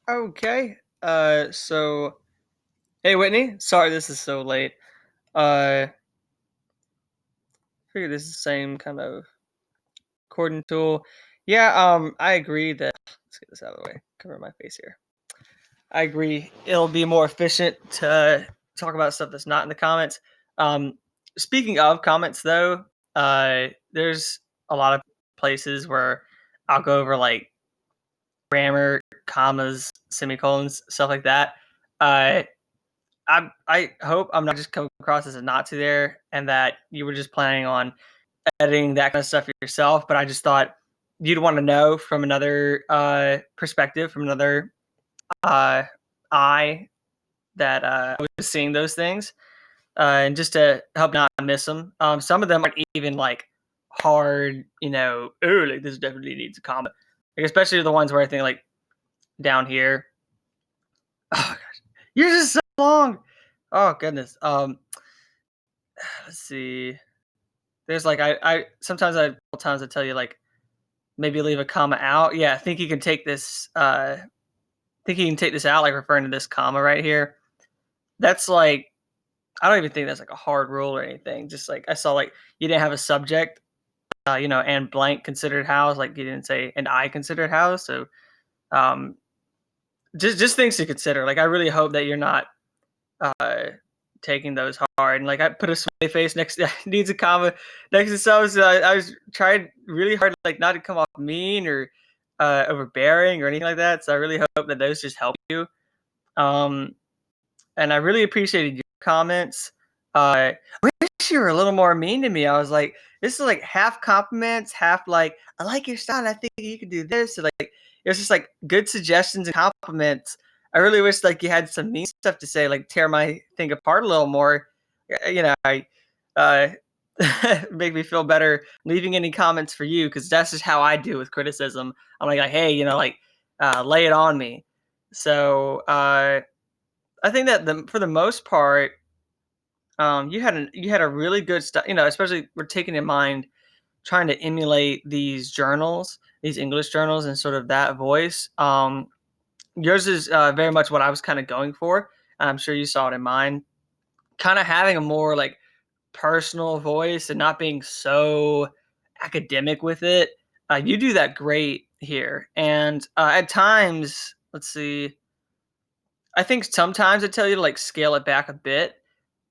Okay. So hey Whitney, sorry this is so late. I figure this is the same kind of recording tool. Yeah, I agree that let's get this out of the way. Cover my face here. I agree. It'll be more efficient to talk about stuff that's not in the comments. Speaking of comments though, there's a lot of places where I'll go over like grammar, commas, semicolons, stuff like that. Uh, I hope I'm not just coming across as a Nazi there, and that you were just planning on editing that kind of stuff yourself. But I just thought you'd want to know from another perspective, from another uh, eye that I was seeing those things, and just to help not miss them. Some of them aren't even like hard, oh, like this definitely needs a comment. Like especially the ones where I think like down here. Oh gosh, you're just so long. Oh goodness. Let's see. There's like I sometimes times I tell you like maybe leave a comma out. Yeah, I think you can take this. Think you can take this out, like referring to this comma right here. That's like I don't even think that's like a hard rule or anything. Just like I saw like you didn't have a subject, and blank considered house. Like you didn't say and I considered house. So um, just things to consider. Like I really hope that you're not uh, taking those hard. And like I put a smiley face next to needs a comma next to some. So I was trying really hard, like not to come off mean or overbearing or anything like that. So I really hope that those just help you. Um, and I really appreciated your comments. I wish you were a little more mean to me. I was like, this is like half compliments, half like I like your style. And I think you could do this. So like it was just like good suggestions and compliments. I really wish like you had some mean stuff to say, like tear my thing apart a little more. I uh, make me feel better leaving any comments for you because that's just how I do with criticism. I'm like hey, like lay it on me. So I think that for the most part, you had a really good stuff. Especially we're taking in mind trying to emulate these journals, these English journals, and sort of that voice. Yours is very much what I was kind of going for. I'm sure you saw it in mine. Kind of having a more like personal voice and not being so academic with it. You do that great here, and at times, let's see. I think sometimes I tell you to like scale it back a bit.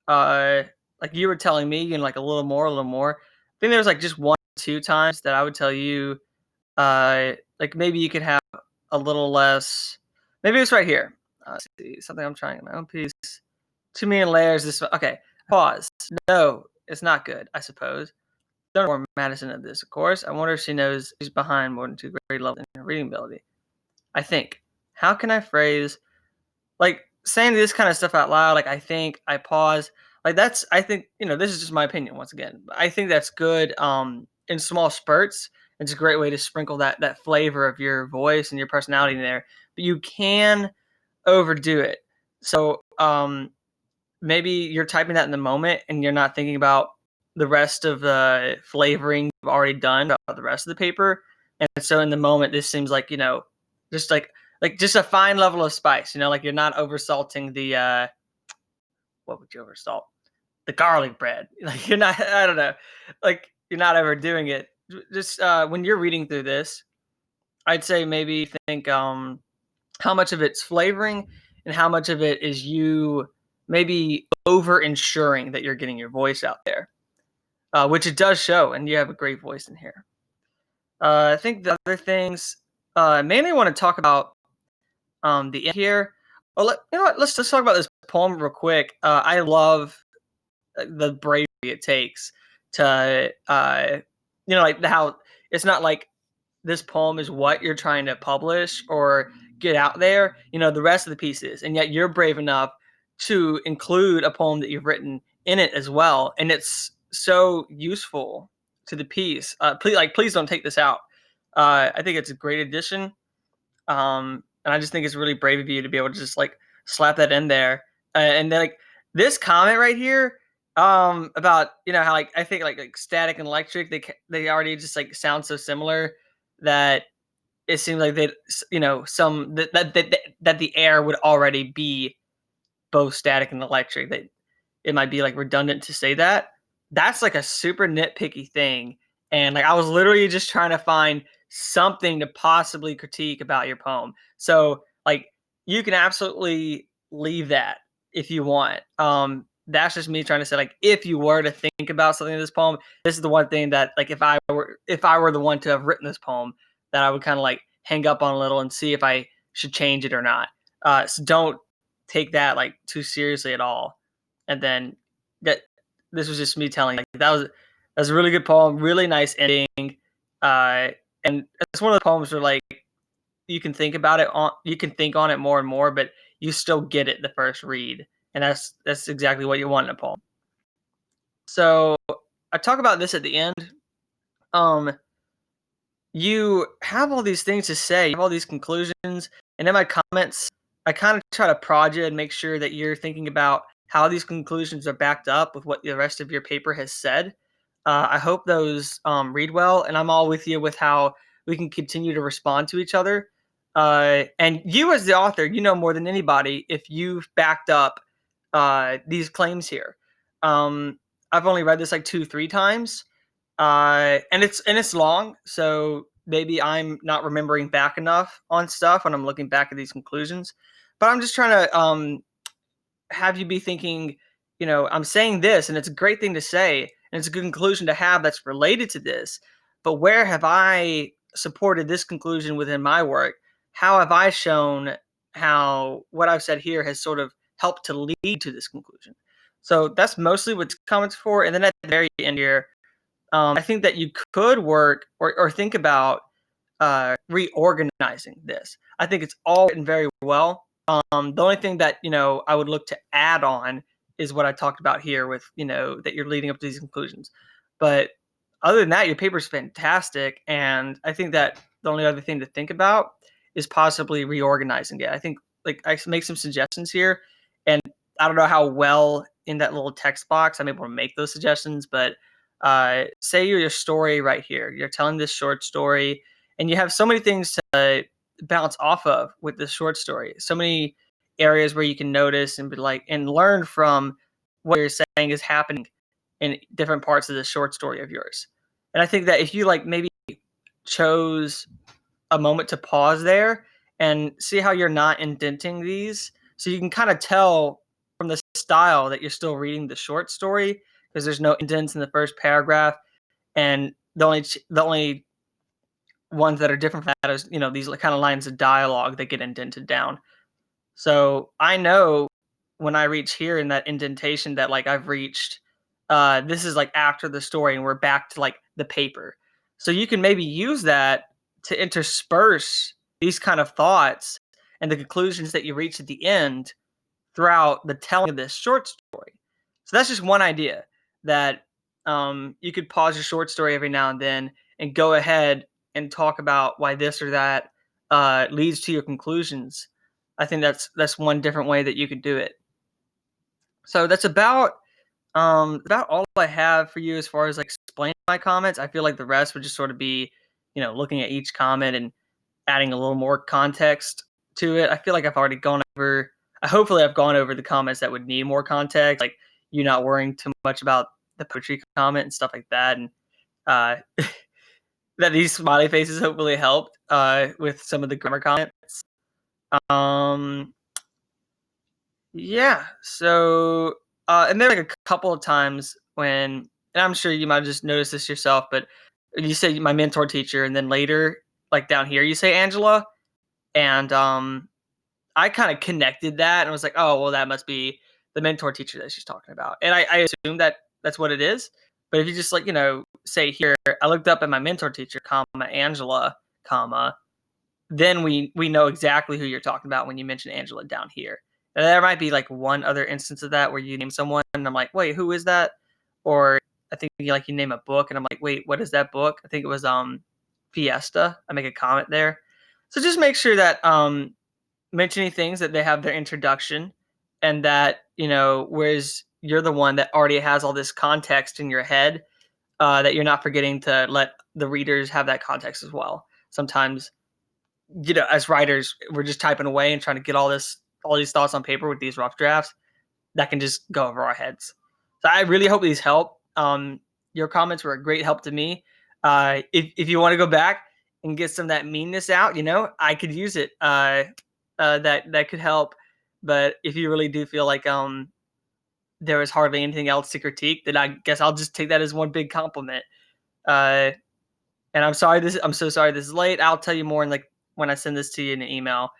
Uh, like you were telling me, like a little more, a little more. I think there was like just 1 or 2 times that I would tell you, like maybe you could have a little less. Maybe it's right here. Let's see, something I'm trying in my own piece. Too many layers. This okay. Pause. No, it's not good. I suppose. Don't warn Madison of this, of course. I wonder if she knows she's behind more than 2 grade levels in her reading ability. I think. How can I phrase like saying this kind of stuff out loud? Like I think, I pause. Like that's I think this is just my opinion once again. I think that's good in small spurts. It's a great way to sprinkle that flavor of your voice and your personality in there. But you can overdo it. So maybe you're typing that in the moment and you're not thinking about the rest of the flavoring you've already done about the rest of the paper. And so in the moment, this seems like, just like just a fine level of spice, like you're not oversalting the, what would you oversalt? The garlic bread. Like you're not, I don't know, like you're not overdoing it. Just when you're reading through this, I'd say maybe think how much of it's flavoring and how much of it is you maybe over ensuring that you're getting your voice out there, which it does show, and you have a great voice in here. I think the other things, mainly want to talk about the end here. Well, you know what? Let's just talk about this poem real quick. I love the bravery it takes to, like how it's not like this poem is what you're trying to publish or get out there, the rest of the pieces. And yet you're brave enough to include a poem that you've written in it as well. And it's so useful to the piece. Please don't take this out. I think it's a great addition. And I just think it's really brave of you to be able to just like slap that in there. And then like this comment right here, about, how like, I think like static and electric, they already just like sound so similar that it seems like that some that the air would already be both static and electric. That it might be like redundant to say that. That's like a super nitpicky thing. And like I was literally just trying to find something to possibly critique about your poem. So like you can absolutely leave that if you want. That's just me trying to say like if you were to think about something in this poem, this is the one thing that like if I were the one to have written this poem, that I would kind of like hang up on a little and see if I should change it or not. So don't take that like too seriously at all. And then that this was just me telling like that was a really good poem, really nice ending. Uh, and it's one of the poems where like you can think on it more and more, but you still get it the first read, and that's exactly what you want in a poem. So I talk about this at the end. Um, you have all these things to say, you have all these conclusions, and in my comments, I kind of try to prod you and make sure that you're thinking about how these conclusions are backed up with what the rest of your paper has said. I hope those read well, and I'm all with you with how we can continue to respond to each other. And you, as the author, you know more than anybody if you've backed up these claims here. I've only read this like 2, 3 times, and it's long, so maybe I'm not remembering back enough on stuff when I'm looking back at these conclusions. But I'm just trying to have you be thinking, I'm saying this, and it's a great thing to say, and it's a good conclusion to have that's related to this. But where have I supported this conclusion within my work? How have I shown how what I've said here has sort of helped to lead to this conclusion? So that's mostly what comments for. And then at the very end here, I think that you could work or think about reorganizing this. I think it's all written very well. The only thing that I would look to add on is what I talked about here with that you're leading up to these conclusions. But other than that, your paper's fantastic, and I think that the only other thing to think about is possibly reorganizing it. I think like I make some suggestions here, and I don't know how well in that little text box I'm able to make those suggestions, but say your story right here. You're telling this short story, and you have so many things to bounce off of with this short story. So many areas where you can notice and be like and learn from what you're saying is happening in different parts of the short story of yours. And I think that if you like maybe chose a moment to pause there and see how you're not indenting these, so you can kind of tell from the style that you're still reading the short story because there's no indents in the first paragraph, and the only ones that are different from that is these kind of lines of dialogue that get indented down. So I know when I reach here in that indentation that like I've reached this is like after the story and we're back to like the paper. So you can maybe use that to intersperse these kind of thoughts and the conclusions that you reach at the end throughout the telling of this short story. So that's just one idea that you could pause your short story every now and then and go ahead and talk about why this or that leads to your conclusions. I think that's one different way that you could do it. So that's about all I have for you as far as like explaining my comments. I feel like the rest would just sort of be, looking at each comment and adding a little more context to it. I feel like I've already gone over. Hopefully, I've gone over the comments that would need more context, like you not worrying too much about the poetry comment and stuff like that, and uh, that these smiley faces hopefully helped with some of the grammar comments. Um, yeah. So, and there like a couple of times when, and I'm sure you might have just noticed this yourself, but you say my mentor teacher, and then later, like down here, you say Angela, and I kind of connected that and was like, oh, well, that must be the mentor teacher that she's talking about. And I assume that that's what it is. But if you just like, say here, I looked up at my mentor teacher, comma, Angela, comma, then we know exactly who you're talking about when you mention Angela down here. And there might be like one other instance of that where you name someone and I'm like, wait, who is that? Or I think you name a book and I'm like, wait, what is that book? I think it was Fiesta. I make a comment there. So just make sure that mentioning things that they have their introduction and that whereas you're the one that already has all this context in your head, that you're not forgetting to let the readers have that context as well. Sometimes as writers, we're just typing away and trying to get all these thoughts on paper with these rough drafts that can just go over our heads. So I really hope these help. Your comments were a great help to me. If you want to go back and get some of that meanness out, I could use it. That could help. But if you really do feel like there was hardly anything else to critique, then I guess I'll just take that as one big compliment. Uh, and I'm so sorry this is late. I'll tell you more in when I send this to you in an email.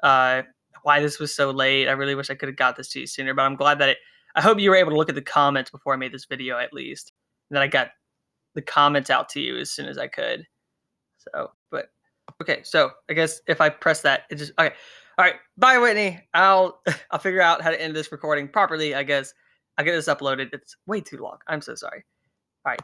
Uh, why this was so late. I really wish I could have got this to you sooner, but I'm glad that I hope you were able to look at the comments before I made this video at least. And that I got the comments out to you as soon as I could. So, but okay, so I guess if I press that, it just okay. All right, bye, Whitney. I'll figure out how to end this recording properly. I guess I'll get this uploaded. It's way too long. I'm so sorry. All right.